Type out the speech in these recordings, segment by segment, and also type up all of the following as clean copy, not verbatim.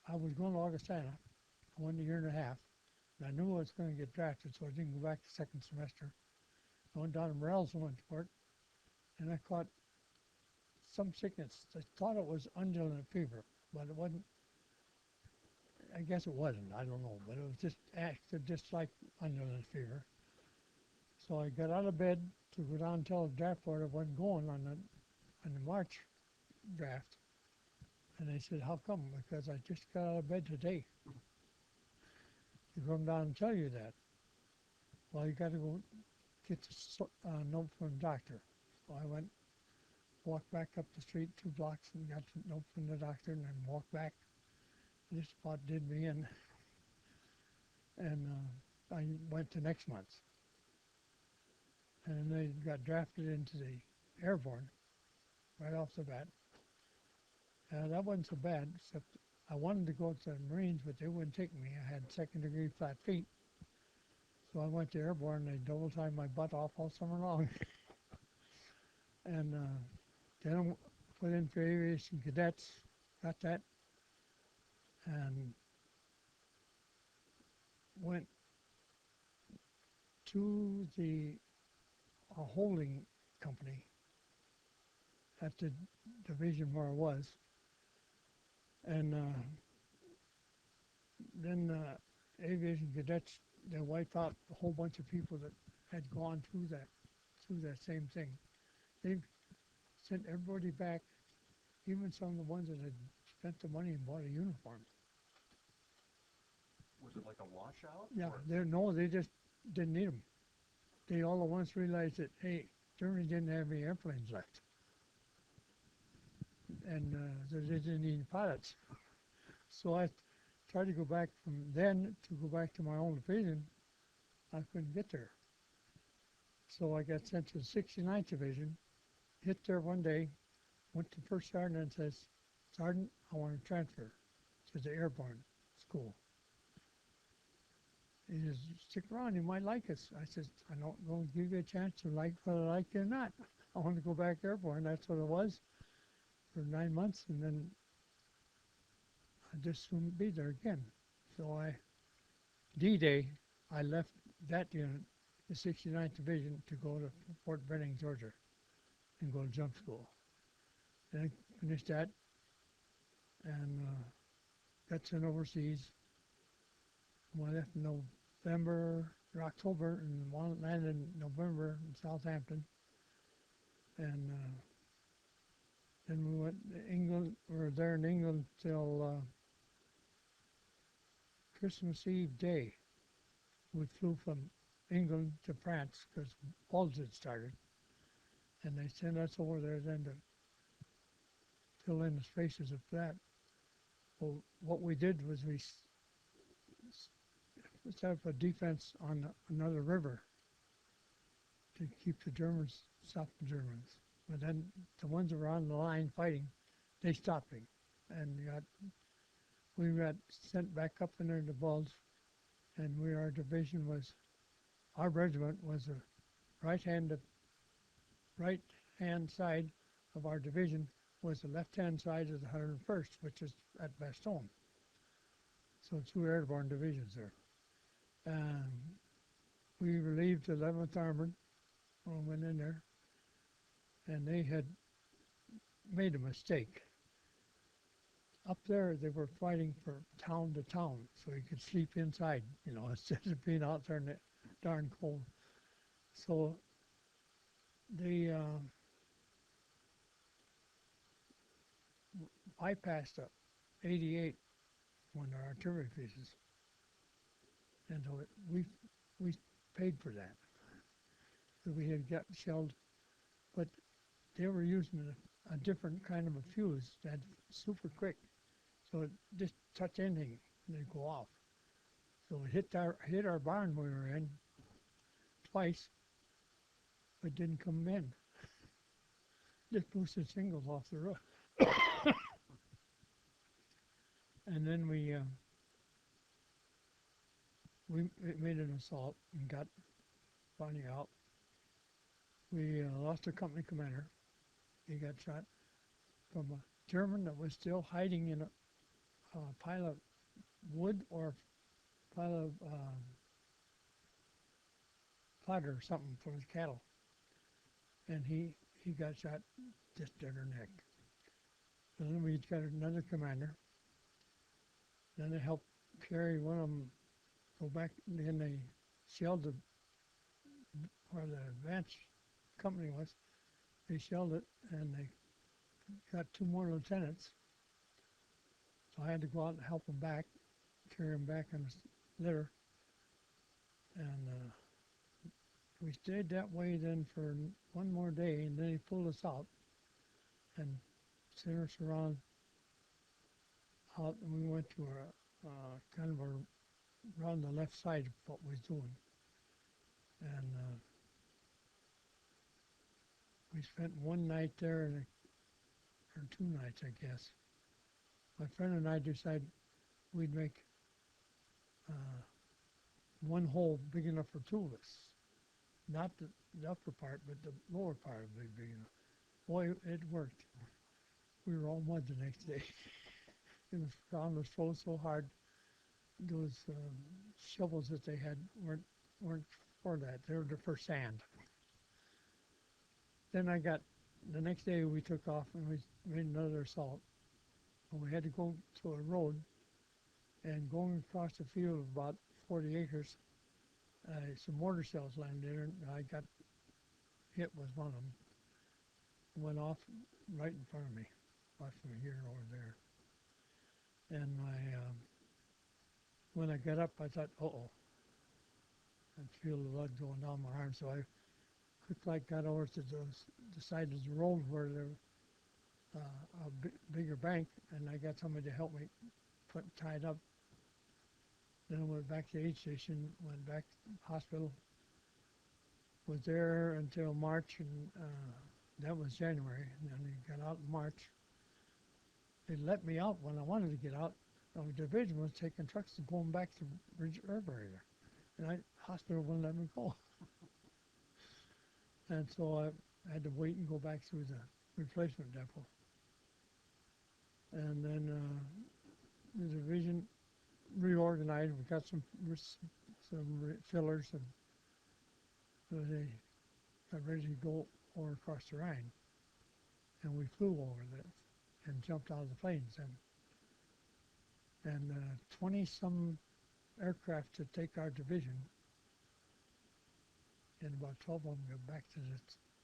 I was going to Augustana. I went a year and a half. And I knew I was going to get drafted, so I didn't go back the second semester. I went down to Morels and went to work, and I caught some sickness. I thought it was undulant fever, but it wasn't. I guess it wasn't. I don't know, but it was just acted just like undulant fever. So I got out of bed to go down and tell the draft board I wasn't going on the March draft. And they said, "How come?" Because I just got out of bed today to come down and tell you that. Well, you got to go get the note from the doctor. So I went, walked back up the street 2 blocks and got the note from the doctor and then walked back. This about did me in. And I went the next month. And they got drafted into the airborne right off the bat. That wasn't so bad, except I wanted to go to the Marines, but they wouldn't take me. I had second-degree flat feet. So I went to airborne, and they double-timed my butt off all summer long. And then I put in for aviation cadets, got that, and went to the holding company at the division where I was. And then aviation cadets, they wiped out a whole bunch of people that had gone through that same thing. They sent everybody back, even some of the ones that had spent the money and bought a uniform. Was it like a washout? Yeah, Or- they just didn't need them. They all at once realized that, hey, Germany didn't have any airplanes left. And they didn't need pilots. So I tried to go back from then to go back to my own division. I couldn't get there. So I got sent to the 69th Division, hit there one day, went to first sergeant and says, "Sergeant, I want to transfer to the airborne school." He says, "Stick around, you might like us." I said, "I don't going to give you a chance to like whether I like you or not. I want to go back airborne." That's what it was for 9 months, and then I just soon be there again. So D-Day, I left that unit, the 69th Division, to go to Fort Benning, Georgia, and go to jump school. Then I finished that and got sent overseas. When I left in November or October, and one landed in November in Southampton, and then we went to England. We were there in England till Christmas Eve day. We flew from England to France because Bulge had started, and they sent us over there then to fill in the spaces of that. Well, what we did was we set up a defense on another river to keep the Germans, stop the Germans. But then the ones that were on the line fighting, they stopped him. And we got sent back up in there to Bulge, and our division was, our regiment was the right hand side of our division was the left-hand side of the 101st, which is at Bastogne. So 2 airborne divisions there. We relieved the 11th Armored when we went in there, and they had made a mistake. Up there, they were fighting for town to town, so you could sleep inside, instead of being out there in the darn cold. So they bypassed up 88 when the artillery pieces, and so we paid for that. So we had got shelled, but they were using a different kind of a fuse that's super quick, so it just touched anything and it'd go off. So it hit our barn we were in twice, but didn't come in. Just boosted shingles off the roof. And then we made an assault and got Bonnie out. We lost a company commander. He got shot from a German that was still hiding in a pile of wood or a pile of fodder or something for his cattle. And he got shot just in her neck. So then we got another commander. Then they helped carry one of them go back, and then they shelled the, where the advance company was. They shelled it, and they got two more lieutenants. So I had to go out and help them back, carry them back on the litter. And we stayed that way then for one more day, and then he pulled us out and sent us around out, and we went to a kind of around the left side of what we was doing. And we spent one night there, or 2 nights, I guess. My friend and I decided we'd make one hole big enough for two of us. Not the upper part, but the lower part would be big enough. Boy, it worked. We were all mud the next day. It was ground was froze so hard. Those shovels that they had weren't for that. They were for sand. Then the next day we took off and we made another assault. And we had to go to a road, and going across the field of about 40 acres, some mortar shells landed there, and I got hit with one of them. Went off right in front of me, off from here over there. And when I got up, I thought, uh-oh. I feel the blood going down my arm, so I quick got over to the side of the road where there was a bigger bank, and I got somebody to help me tie it up. Then I went back to the aid station, went back to the hospital, was there until March, and that was January, and then I got out in March. They let me out when I wanted to get out. The division was taking trucks and going back to Bridge Herb area, and the hospital wouldn't let me go. And so I had to wait and go back through the replacement depot. And then the division reorganized. We got some fillers, and so they got ready to go over across the Rhine. And we flew over that and jumped out of the planes. And 20-some aircraft to take our division, and about 12 of them got back to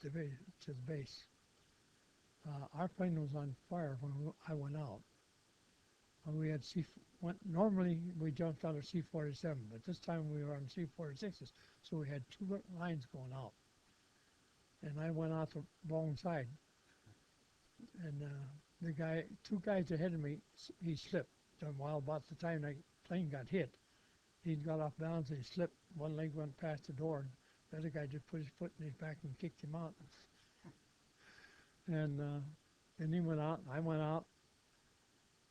the base. Our plane was on fire when I went out. We had normally we jumped out of C-47, but this time we were on C-46s, so we had two lines going out. And I went out the wrong side. And two guys ahead of me, he slipped. Well, about the time the plane got hit, he got off balance and he slipped. One leg went past the door, and the other guy just put his foot in his back and kicked him out. And then he went out, and I went out,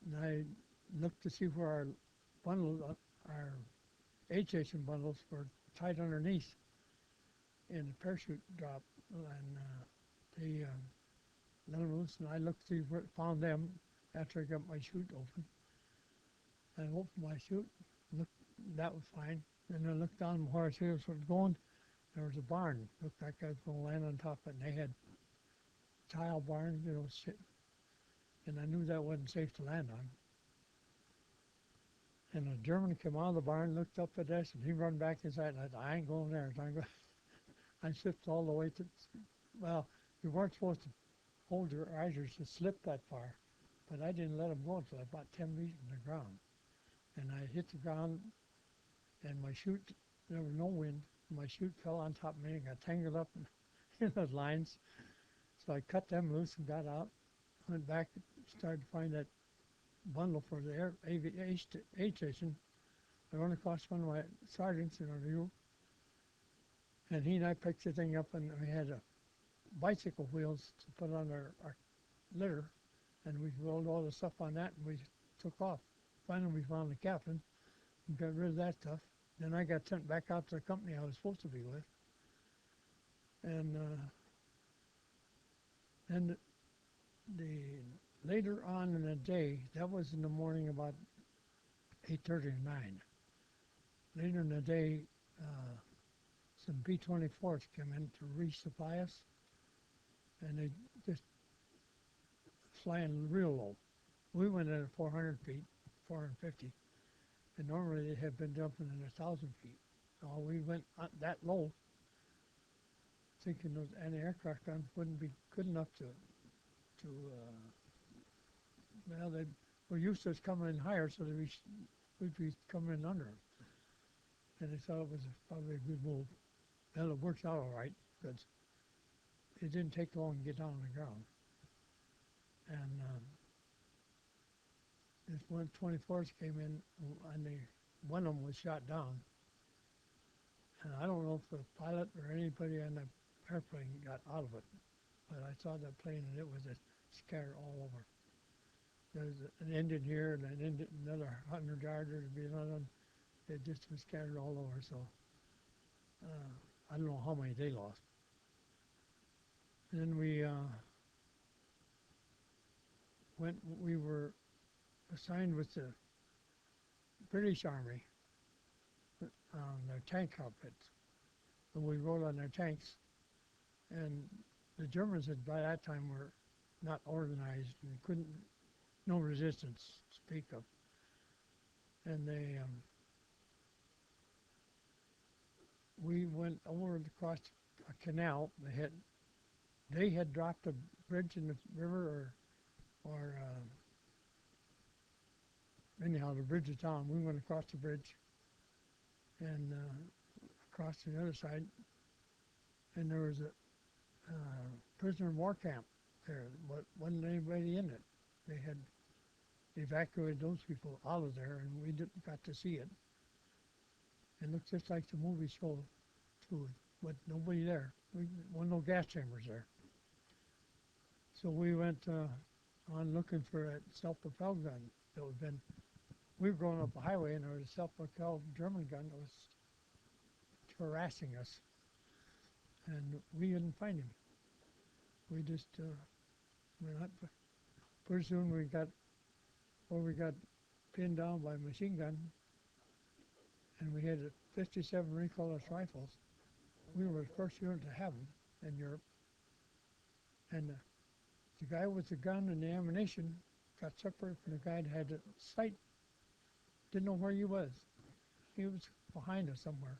and I looked to see where our aid station bundles were tied underneath, and the parachute dropped, and they let them loose, and I looked to see where found them after I got my chute open. I opened my chute, looked, that was fine. Then I looked down where I was going, there was a barn. Looked like I was going to land on top of it, and they had tile barn, shit. And I knew that wasn't safe to land on. And a German came out of the barn, looked up at us, and he run back inside, and I said, I ain't going there. I slipped all the way to, well, you weren't supposed to hold your risers to slip that far, but I didn't let them go until about 10 feet from the ground. And I hit the ground, and my chute, there was no wind. My chute fell on top of me and got tangled up in the lines. So I cut them loose and got out, went back, started to find that bundle for the aid station. I run across one of my sergeants in a review, and he and I picked the thing up, and we had bicycle wheels to put on our litter, and we rolled all the stuff on that, and we took off. Finally, we found the captain and got rid of that stuff. Then I got sent back out to the company I was supposed to be with. And then the later on in the day, that was in the morning about 8:30 or 9. Later in the day, some B-24s came in to resupply us, and they just flying real low. We went in at 400 feet, 450, and normally they have been jumping in 1,000 feet. So we went that low, thinking those anti-aircraft guns wouldn't be good enough to well, they were used to us coming in higher, so we'd be coming in under them. And they thought it was probably a good move. Well, it worked out all right, because it didn't take long to get down on the ground. And this one 24s came in, and one of them was shot down. And I don't know if the pilot or anybody on the airplane got out of it, but I saw that plane, and it was just scattered all over. There's an engine here, and an engine, another 100 yards, there'd be another one. It just was scattered all over, so I don't know how many they lost. And then we were assigned with the British Army on their tank outfits, and we rode on their tanks. And the Germans had by that time were not organized and no resistance to speak of. And we went over across a canal. They had dropped a bridge in the river, or anyhow, the bridge is down. We went across the bridge and across to the other side, and there was a prisoner of war camp there, but wasn't anybody in it. They had evacuated those people out of there, and we didn't got to see it. It looked just like the movie showed, too, but nobody there. Wasn't no gas chambers there. So we went on looking for a self-propelled gun that was been. We were going up a highway, and there was a self-propelled German gun that was harassing us, and we didn't find him. We just went up. Pretty soon we got pinned down by a machine gun, and we had 57 recoilless rifles. We were the first unit to have them in Europe. And the guy with the gun and the ammunition got separated from the guy that had the sight. Didn't know where he was. He was behind us somewhere.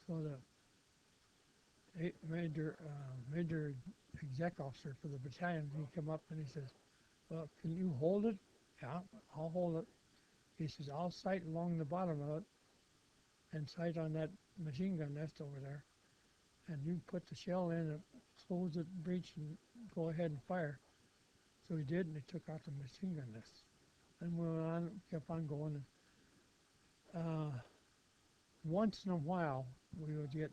So the major exec officer for the battalion, he came up and he says, "Well, can you hold it?" "Yeah, I'll hold it." He says, "I'll sight along the bottom of it and sight on that machine gun nest over there, and you put the shell in and close the breech and go ahead and fire." So he did, and he took out the machine gun nest. And we went on, kept on going. Once in a while, we would get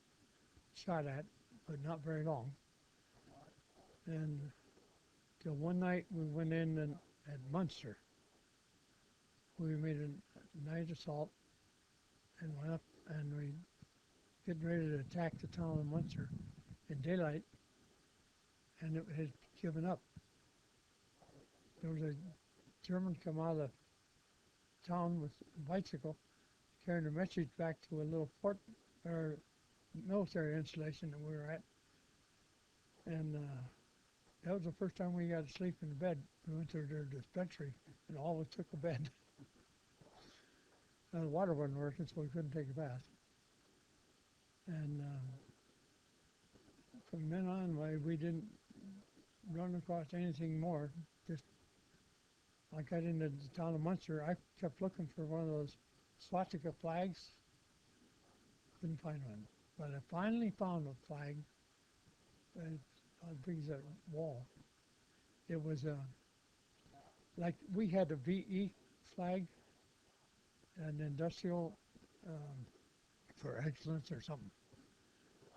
shot at, but not very long. And till one night, we went in at Munster. We made a night assault and went up, and we getting ready to attack the town of Munster in daylight, and it had given up. There was a German come out of the town with a bicycle, carrying a message back to a little fort or military installation that we were at. And that was the first time we got to sleep in bed. We went to their dispensary and all took a bed. The water wasn't working, so we couldn't take a bath. And from then on, we didn't run across anything more. Just I got into the town of Munster. I kept looking for one of those swastika flags. Couldn't find one. But I finally found a flag. How big is that wall? It was like we had a VE flag, an industrial for excellence or something.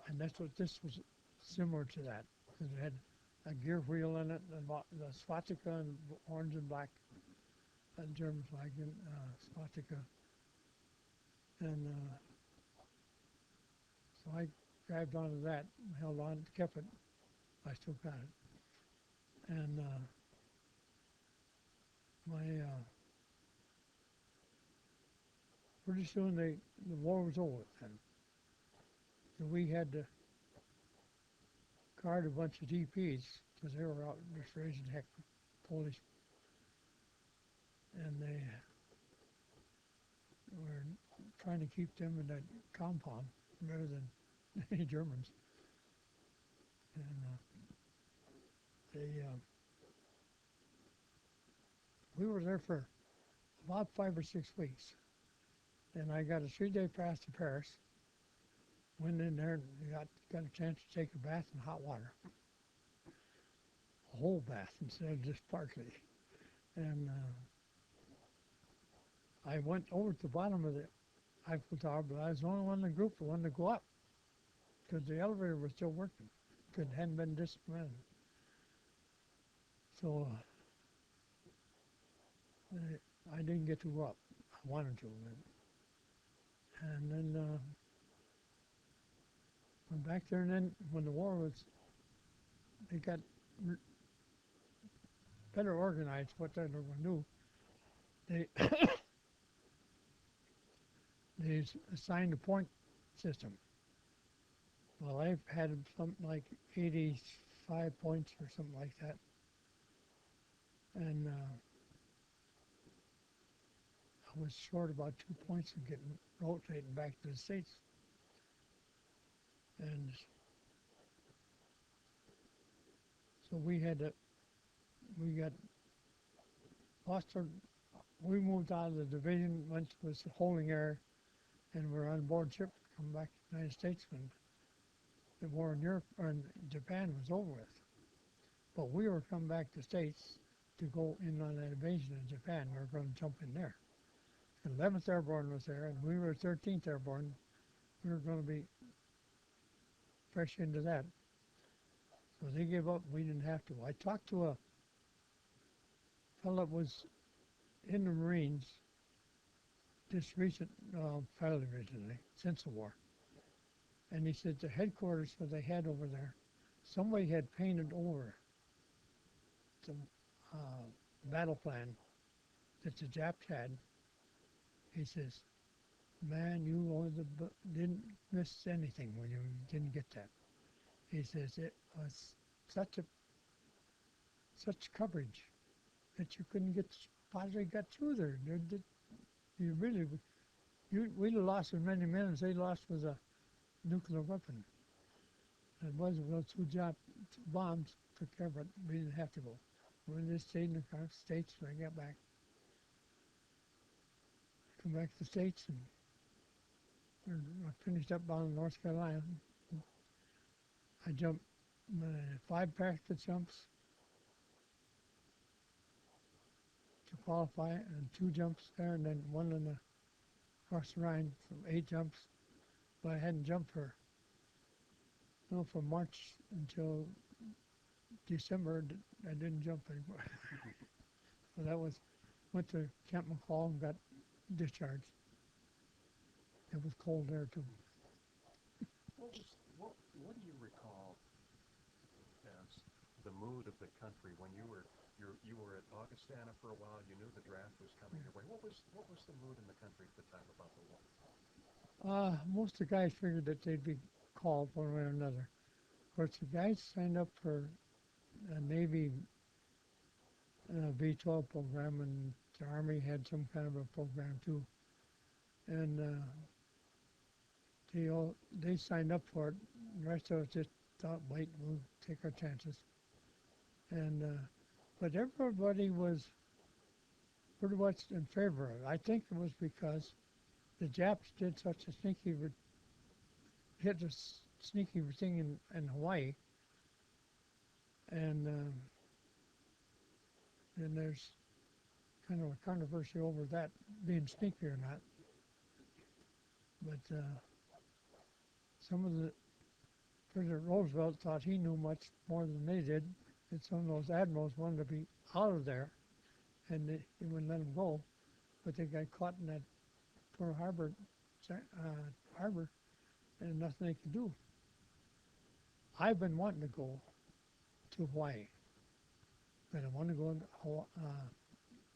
And that's what this was similar to that, because it had a gear wheel in it, and the swastika and orange and black, German flag and swastika. And so I grabbed onto that, held on, kept it. I still got it. And my pretty soon the war was over then. So we had to guard a bunch of DPs because they were out just raising heck, Polish, and they were trying to keep them in that compound rather than any Germans. And we were there for about 5 or 6 weeks. And I got a 3-day pass to Paris. Went in there and got a chance to take a bath in hot water. A whole bath instead of just partly. And I went over to the bottom of the Eiffel Tower, but I was the only one in the group that wanted to go up because the elevator was still working because it hadn't been dismantled. So I didn't get to go up. I wanted to. And then went back there, and then when the war was, they got better organized what they were going to do. They assigned a point system. Well, I've had something like 85 points or something like that. And I was short about 2 points of getting rotating back to the States. And so we got lost our, we moved out of the division, went to this holding area, and we're on board ship, come back to the United States when the war in Europe, or in Japan was over with. But we were coming back to the States to go in on that invasion in Japan. We were going to jump in there. The 11th Airborne was there, and we were 13th Airborne. We were going to be fresh into that. So they gave up. We didn't have to. I talked to a fellow that was in the Marines, just fairly recently, since the war. And he said the headquarters that they had over there, somebody had painted over the battle plan that the Japs had. He says, man, you didn't miss anything when you didn't get that. He says it was such coverage that you couldn't possibly got through there. You really, we'd have lost as many men as they lost with a nuclear weapon. It wasn't those two bombs took care of it. We didn't have to go. We just stayed in the States when I got back. Come back to the States and I finished up down in North Carolina. I jumped 5 parachute jumps to qualify and 2 jumps there and then 1 across the Rhine, so 8 jumps. But I hadn't jumped from March until December. I didn't jump anymore. So that went to Camp McCall and got discharged. It was cold there too. What do you recall as the mood of the country when you were at Augustana for a while? You knew the draft was coming your way. What was the mood in the country at the time about the war? Most of the guys figured that they'd be called one way or another. Of course, the guys signed up for a Navy V-12 program, and the Army had some kind of a program too. And they signed up for it. The rest of us just thought, wait, we'll take our chances. And but everybody was pretty much in favor of it. I think it was because the Japs did such a hit a sneaky thing in Hawaii, and then there's kind of a controversy over that being sneaky or not. But some of President Roosevelt thought he knew much more than they did, and some of those admirals wanted to be out of there, and he wouldn't let them go. But they got caught in that Pearl Harbor harbor, and nothing they could do. I've been wanting to go to Hawaii, but I want to go to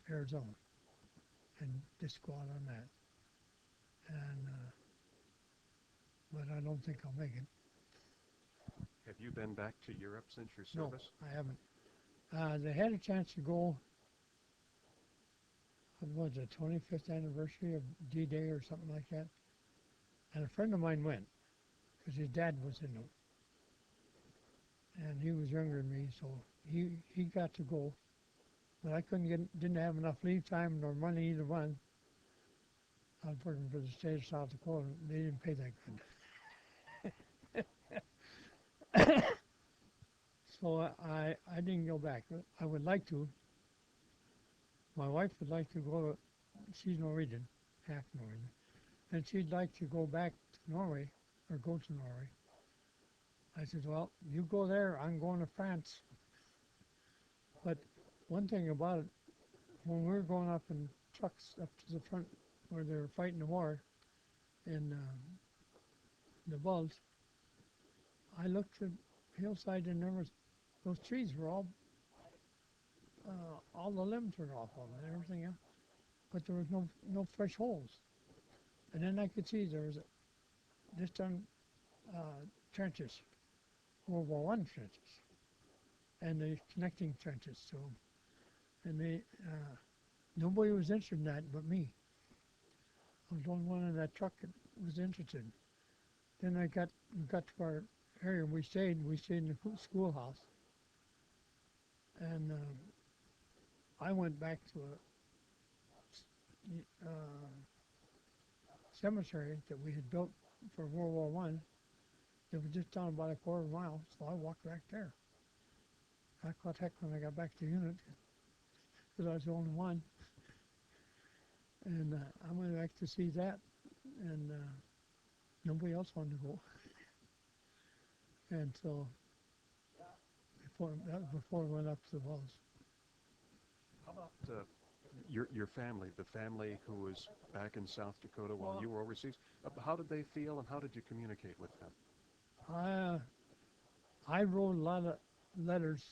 Arizona, and just go out on that. And but I don't think I'll make it. Have you been back to Europe since your No, service? I haven't. They had a chance to go. What was the 25th anniversary of D-Day or something like that? And a friend of mine went because his dad was in it, and he was younger than me, so he got to go. But I didn't have enough leave time nor money either one. I was working for the state of South Dakota. And they didn't pay that good. So I didn't go back. I would like to. My wife would like to go. She's Norwegian, half Norwegian, and she'd like to go back to Norway or go to Norway. I said, well, you go there. I'm going to France. But one thing about it, when we were going up in trucks up to the front where they were fighting the war in the Bulge, I looked at the hillside and there was those trees were all the limbs were off of them and everything else, but there was no fresh holes. And then I could see there was just done trenches, World War I trenches, and the connecting trenches to them. And nobody was interested in that but me. I was the only one in that truck that was interested. Then we got to our area. We stayed in the schoolhouse, and I went back to a cemetery that we had built for World War One. It was just down about a quarter of a mile, so I walked back there. I caught heck when I got back to the unit because I was the only one, and I went back to see that, and nobody else wanted to go. And so that was before we went up to the Wells. How about your family, the family who was back in South Dakota while Well, you were overseas? How did they feel, and how did you communicate with them? I wrote a lot of letters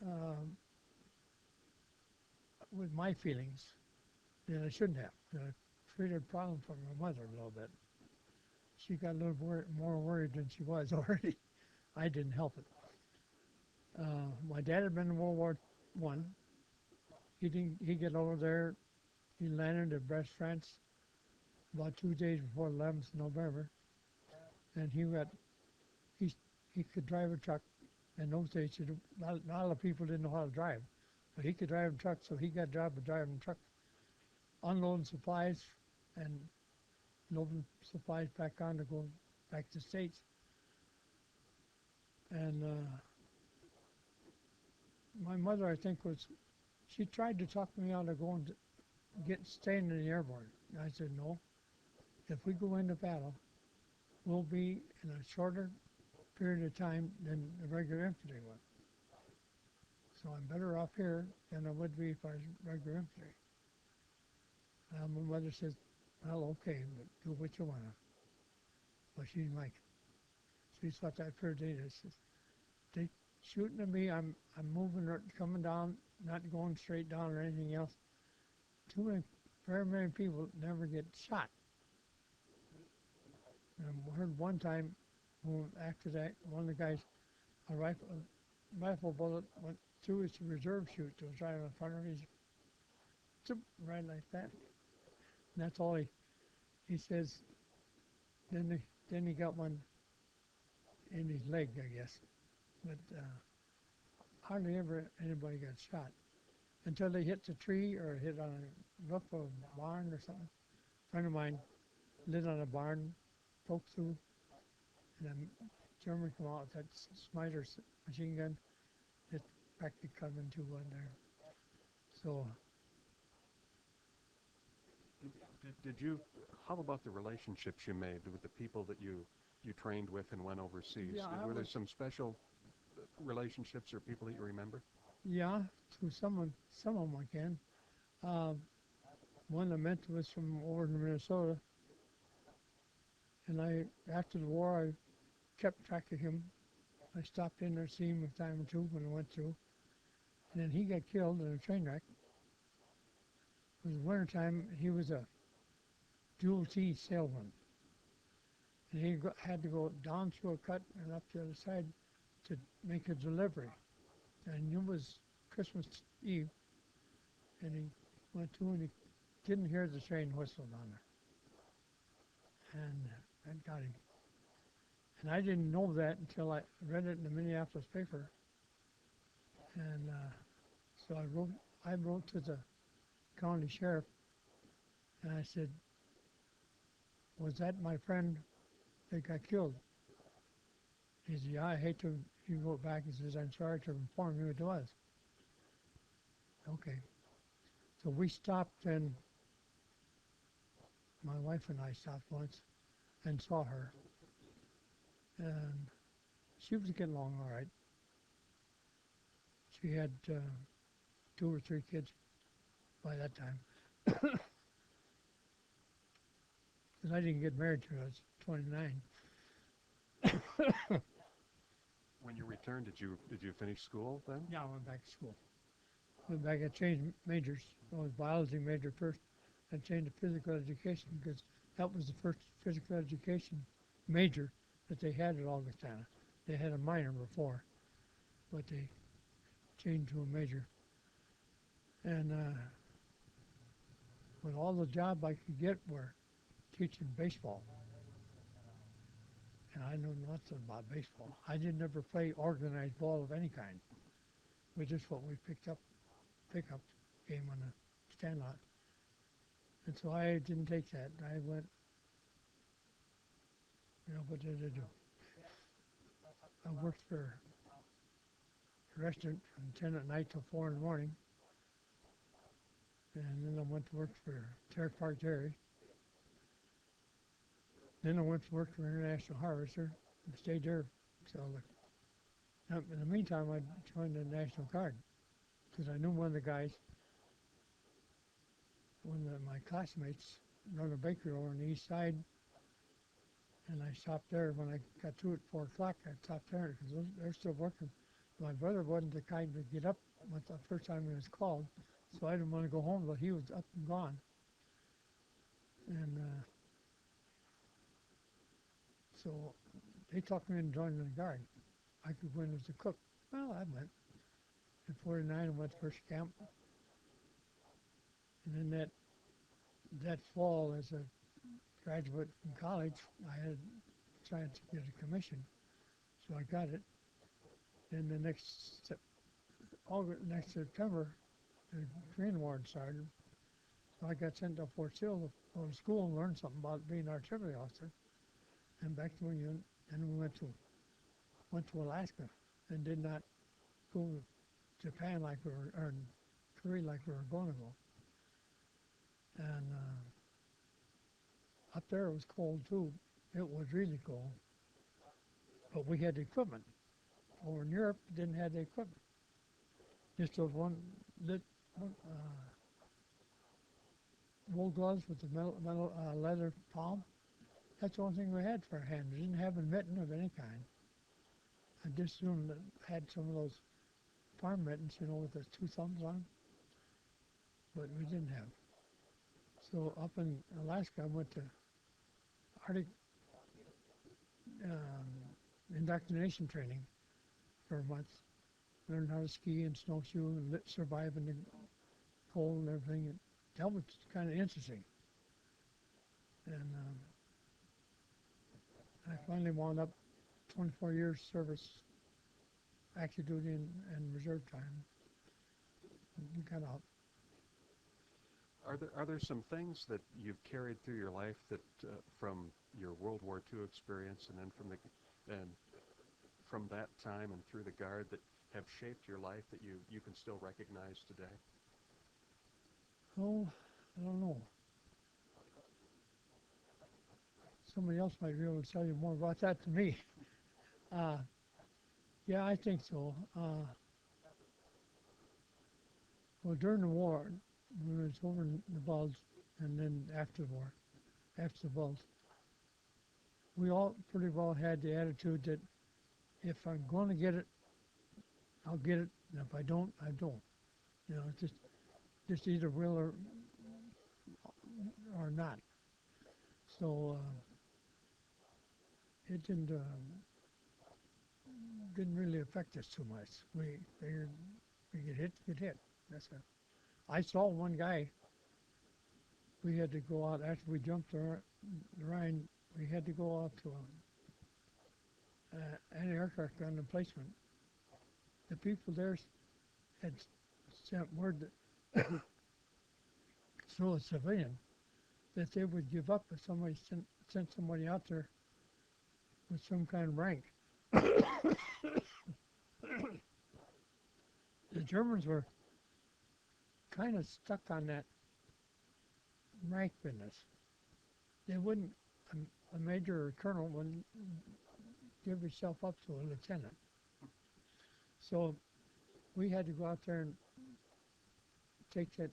um, with my feelings that I shouldn't have. I created a problem for my mother a little bit. She got a little more worried than she was already. I didn't help it. My dad had been in World War One. He got over there. He landed at Brest, France, about 2 days before the 11th of November, and he could drive a truck. In those days, not a lot of people didn't know how to drive, but he could drive a truck, so he got a job of driving a truck, unloading supplies, and loading supplies back on to go back to the States. And my mother, I think, she tried to talk me out of going to staying in the airborne. I said, no, if we go into battle, we'll be in a shorter period of time than the regular infantry would. So I'm better off here than I would be if I was regular infantry. My mother said, well, okay, but do what you want to. But she didn't like it. She thought that fair data. They shooting at me, I'm moving, coming down, not going straight down or anything else. Very many people never get shot. And I heard one time, after that, one of the guys, a rifle bullet went through his reserve chute that was right in front of his, right like that. And that's all he says. Then he got one in his leg, I guess. But hardly ever anybody got shot until they hit the tree or hit on a roof of a barn or something. A friend of mine lit on a barn, broke through, and then German come out with that Smiter machine gun. It practically cut him in two one there. So How about the relationships you made with the people that you trained with and went overseas? Yeah, Were there some special relationships or people that you remember? yeah, to some of them I can. One I met was from over in Minnesota, and after the war I kept track of him. I stopped in there, see him a time or two when I went through, And then he got killed in a train wreck. It was wintertime. He was a dual T salesman. And he had to go down through a cut and up the other side to make a delivery. And it was Christmas Eve. And he went to and he didn't hear the train whistle down there. And that got him. And I didn't know that until I read it in the Minneapolis paper. And so I wrote to the county sheriff and I said, was that my friend that got killed? He said, yeah, I hate to, he wrote back, he says, I'm sorry to inform you it was. Okay. So we stopped and my wife and I stopped once and saw her. And she was getting along all right. She had 2 or 3 kids by that time. Because I didn't get married till I was 29. When you returned, did you finish school then? Yeah, I went back to school. Went back, I changed majors. I was biology major first. I changed to physical education because that was the first physical education major that they had at Augustana. They had a minor before, but they changed to a major. And but all the job I could get were teaching baseball. And I know nothing about baseball. I didn't ever play organized ball of any kind. It was just what we pickup game on the stand lot. And so I didn't take that. I went, what did I do? I worked for a restaurant from 10 at night till 4 in the morning. And then I went to work for Terrick Park Dairy. Then I went to work for International Harvester and stayed there. So in the meantime, I joined the National Guard because I knew one of the guys, my classmates run a bakery over on the east side. And I stopped there when I got through at 4 o'clock. I stopped there because they're still working. My brother wasn't the kind to get up the first time he was called, so I didn't want to go home, but he was up and gone. And so they talked me into joining the Guard. I could go in as a cook. Well, I went. In 49, I went to first camp. And then that fall, as a graduate from college, I had tried to get a commission. So I got it. Then the next September, the Korean War started. So I got sent to Fort Sill to go to school and learn something about being an artillery officer. And back to Union, and we went to Alaska and did not go to Japan or Korea like we were going to go. And up there it was cold too. It was really cold. But we had the equipment. Over in Europe, didn't have the equipment. Just those wool gloves with the metal leather palm. That's the only thing we had for our hands. We didn't have a mitten of any kind. I just soon had some of those farm mittens, with the 2 thumbs on them. But we didn't have. So up in Alaska, I went to Arctic indoctrination training for a month. Learned how to ski and snowshoe and survive in the cold and everything. And that was kind of interesting. And I finally wound up 24 years service, active duty and reserve time. And got out. Are there some things that you've carried through your life that from your World War II experience and then from that time and through the Guard that have shaped your life that you can still recognize today? Oh, I don't know. Somebody else might be able to tell you more about that than me. Yeah, I think so. Well, during the war, when it was over in the Bulge, and then after the war, after the Bulge, we all pretty well had the attitude that if I'm going to get it, I'll get it And if I don't, I don't. You know, it's just either will or not. So it didn't really affect us too much. We figured we get hit. That's it. I saw one guy. We had to go out after we jumped the Rhine. We had to go out to an aircraft gun emplacement. The people there had sent word that so a civilian that they would give up if somebody sent somebody out there with some kind of rank. The Germans were kind of stuck on that rank business. They wouldn't, a major or a colonel wouldn't give yourself up to a lieutenant. So we had to go out there and take that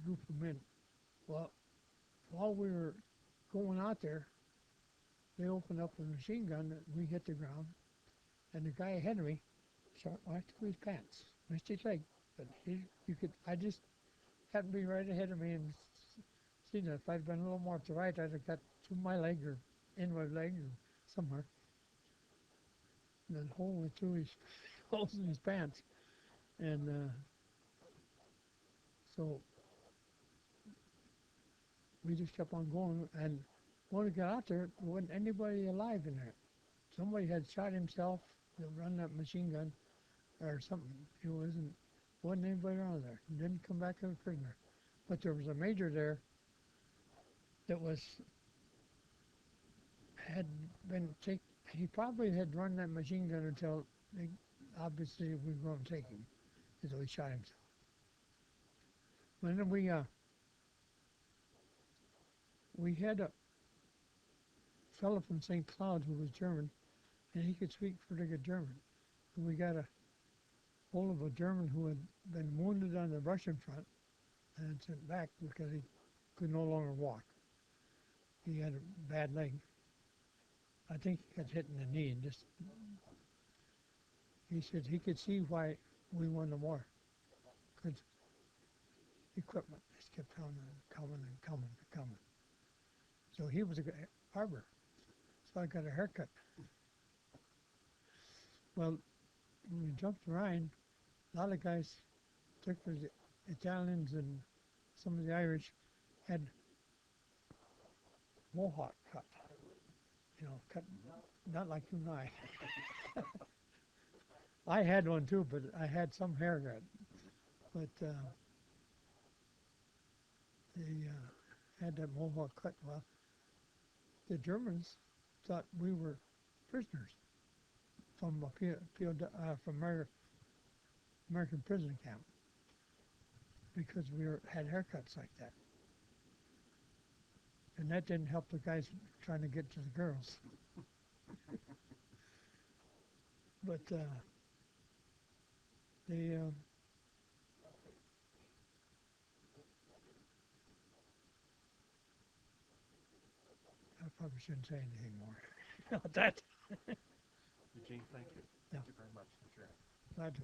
group of men. Well, while we were going out there, they opened up a machine gun that we hit the ground, and the guy ahead of me shot right through his pants, missed his leg. But I just happened to be right ahead of me and seen that. If I'd been a little more to the right, I'd have got to my leg or in my leg or somewhere. And then hole went through his holes in his pants. And so we just kept on going. And when we got out there wasn't anybody alive in there. Somebody had shot himself to run that machine gun or something. It wasn't anybody around there. He didn't come back as a prisoner. But there was a major there that had been he probably had run that machine gun until obviously we were going to take him, until he shot himself. And then we had a fellow from St. Cloud who was German, and he could speak pretty good German. And we got a hold of a German who had been wounded on the Russian front and sent back because he could no longer walk. He had a bad leg. I think he got hit in the knee. And he said he could see why we won the war, because equipment just kept coming and coming and coming and coming. So he was a barber. So I got a haircut. Well, when we jumped the Rhine, a lot of guys, particularly the Italians and some of the Irish, had mohawk cut. You know, cut not like you and I. I had one too, but I had some haircut. But they had that mohawk cut. Well, the Germans thought we were prisoners from from American prison camp because we had haircuts like that. And that didn't help the guys trying to get to the girls. But they I probably shouldn't say anything more about that. Eugene, thank you. Yeah. Thank you very much for sharing. Glad to.